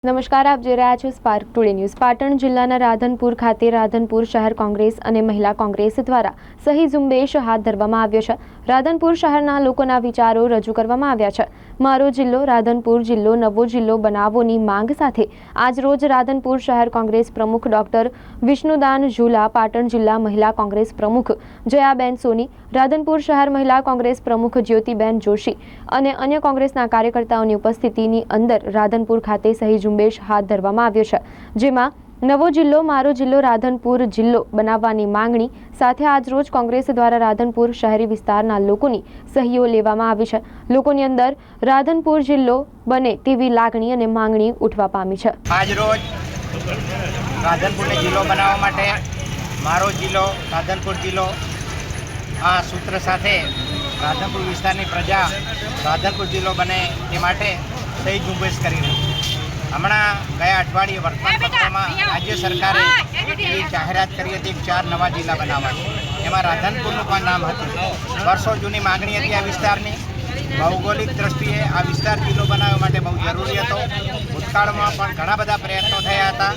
નમસ્કાર, આપ જોઈ રહ્યા છો સ્પાર્ક ટુડે ન્યૂઝ। પાટણ જિલ્લાના રાધનપુર ખાતે રાધનપુર શહેર કોંગ્રેસ અને મહિલા કોંગ્રેસ દ્વારા સહી ઝુંબેશ હાથ ધરવામાં આવ્યો છે। રાધનપુર શહેરના લોકોના વિચારો રજૂ કરવામાં આવ્યા છે। મારો જિલ્લો રાધનપુર જિલ્લો નવો જિલ્લો બનાવવાની માંગ સાથે આજરોજ રાધનપુર શહેર કોંગ્રેસ પ્રમુખ ડોક્ટર વિષ્ણુદાન ઝુલા, પાટણ જિલ્લા મહિલા કોંગ્રેસ પ્રમુખ જયાબેન સોની, રાધનપુર શહેર મહિલા કોંગ્રેસ પ્રમુખ જ્યોતિબેન જોશી અને અન્ય કોંગ્રેસના કાર્યકર્તાઓની ઉપસ્થિતિની અંદર રાધનપુર ખાતે સહી ઝુંબેશ હાથ ધરવામાં આવ્યો છે, જેમાં નવો જિલ્લો મારો જિલ્લો રાધનપુર જિલ્લો બનાવવાની માંગણી સાથે આજરોજ કોંગ્રેસ દ્વારા રાધનપુર શહેરી વિસ્તારના લોકોની સહીઓ લેવામાં આવી છે। લોકોની અંદર રાધનપુર જિલ્લો બને તેવી લાગણી અને માંગણી ઉઠવા પામી છે। આજરોજ રાધનપુરને જિલ્લો બનાવવા માટે મારો જિલ્લો રાધનપુર જિલ્લો આ સૂત્ર સાથે રાધનપુર વિસ્તારની પ્રજા રાધનપુર જિલ્લો બને તે માટે સહી ઝુંબેશ કરી રહી છે। હમણાં ગયા અઠવાડિયે વર્તમાનપત્રમાં રાજ્ય સરકારે એવી જાહેરાત કરી હતી કે 4 નવા જિલ્લા બનાવવા છે। એમાં રાધનપુરનું પણ નામ હતું। વર્ષો જૂની માગણી હતી આ વિસ્તારની। ભૌગોલિક દ્રષ્ટિએ આ વિસ્તાર જિલ્લો બનાવવા માટે બહુ જરૂરી હતો। ભૂતકાળમાં પણ ઘણા બધા પ્રયત્નો થયા હતા,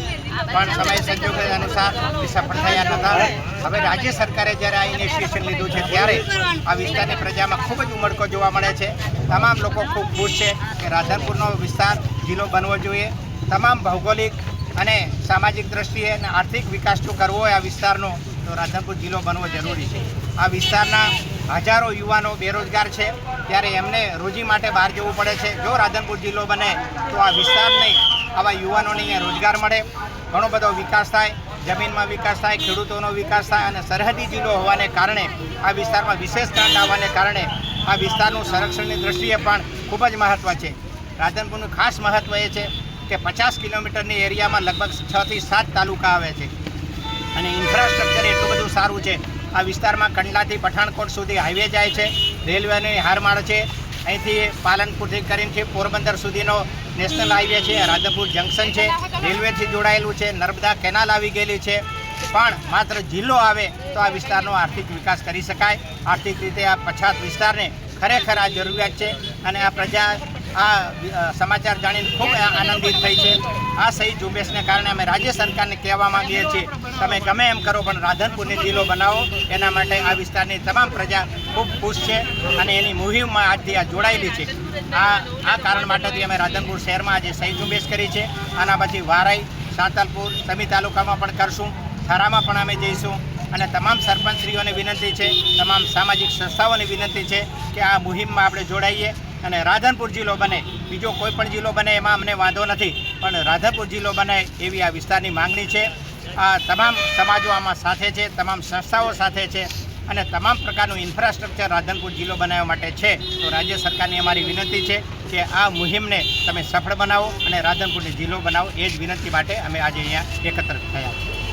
પણ સમય સંજોગ અનુસાર સફળ થયા નહોતા। હવે રાજ્ય સરકારે જ્યારે આ ઇનિશિયેશન લીધું છે ત્યારે આ વિસ્તારની પ્રજામાં ખૂબ જ ઉમળકો જોવા મળે છે। તમામ લોકો ખૂબ ખુશ છે કે રાધનપુરનો વિસ્તાર જિલ્લો બનવો જોઈએ। તમામ ભૌગોલિક અને સામાજિક દ્રષ્ટિએ અને આર્થિક વિકાસ જો કરવો હોય આ વિસ્તારનો તો રાધનપુર જિલ્લો બનવો જરૂરી છે। આ વિસ્તારના હજારો યુવાનો બેરોજગાર છે, ત્યારે એમને રોજી માટે બહાર જવું પડે છે। જો રાધનપુર જિલ્લો બને તો આ વિસ્તારને આવા યુવાનોને અહીંયા રોજગાર મળે, ઘણો બધો વિકાસ થાય, જમીનમાં વિકાસ થાય, ખેડૂતોનો વિકાસ થાય અને સરહદી જિલ્લો હોવાને કારણે આ વિસ્તારમાં વિશેષ ગ્રાન્ટ આવવાને કારણે આ વિસ્તારનું સંરક્ષણની દ્રષ્ટિએ પણ ખૂબ જ મહત્ત્વ છે। રાધનપુરનું ખાસ મહત્ત્વ એ છે કે 50 કિલોમીટરની એરિયામાં લગભગ 6 થી 7 તાલુકા આવે છે અને ઇન્ફ્રાસ્ટ્રક્ચર એટલું બધું સારું છે। આ વિસ્તારમાં કંડલાથી પઠાણકોટ સુધી હાઈવે જાય છે, રેલવેની હારમાળ છે, અહીંથી પાલનપુરથી કરીને પોરબંદર સુધીનો નેશનલ હાઈવે છે, રાધનપુર જંકશન છે, રેલવેથી જોડાયેલું છે, નર્મદા કેનાલ આવી ગયેલી છે। પણ માત્ર જિલ્લો આવે તો આ વિસ્તારનો આર્થિક વિકાસ કરી શકાય। આર્થિક રીતે આ પછાત વિસ્તારને ખરેખર આ જરૂરિયાત છે અને આ પ્રજા આ સમાચાર જાણીને ખૂબ આનંદિત થઈ છે। આ સહી ઝુંબેશને કારણે અમે રાજ્ય સરકારને કહેવા માંગીએ છીએ, તમે ગમે એમ કરો પણ રાધનપુરને જિલ્લો બનાવો। એના માટે આ વિસ્તારની તમામ પ્રજા ખૂબ ખુશ છે અને એની મુહિમમાં આજથી આ જોડાયેલી છે। આ કારણ માટેથી અમે રાધનપુર શહેરમાં આજે સહી ઝુંબેશ કરી છે। આના પછી વારાઈ, સાંતલપુર, સમી તાલુકામાં પણ કરશું, થરામાં પણ અમે જઈશું અને તમામ સરપંચશ્રીઓને વિનંતી છે, તમામ સામાજિક સંસ્થાઓને વિનંતી છે કે આ મુહિમમાં આપણે જોડાઈએ અને રાધનપુર જિલ્લો બને। બીજો કોઈ પણ જિલ્લો બને એમાં અમને વાંધો નથી, પણ રાધનપુર જિલ્લો બને એવી આ વિસ્તારની માંગણી છે। આ તમામ સમાજો આમાં સાથે છે, તમામ સંસ્થાઓ સાથે છે અને તમામ પ્રકારનું ઇન્ફ્રાસ્ટ્રક્ચર રાધનપુર જિલ્લો બનાવવા માટે છે। તો રાજ્ય સરકારની અમારી વિનંતી છે કે આ મુહિમને તમે સફળ બનાવો અને રાધનપુરને જિલ્લો બનાવો। એ જ વિનંતી માટે અમે આજે અહીંયા એકત્ર થયા છીએ।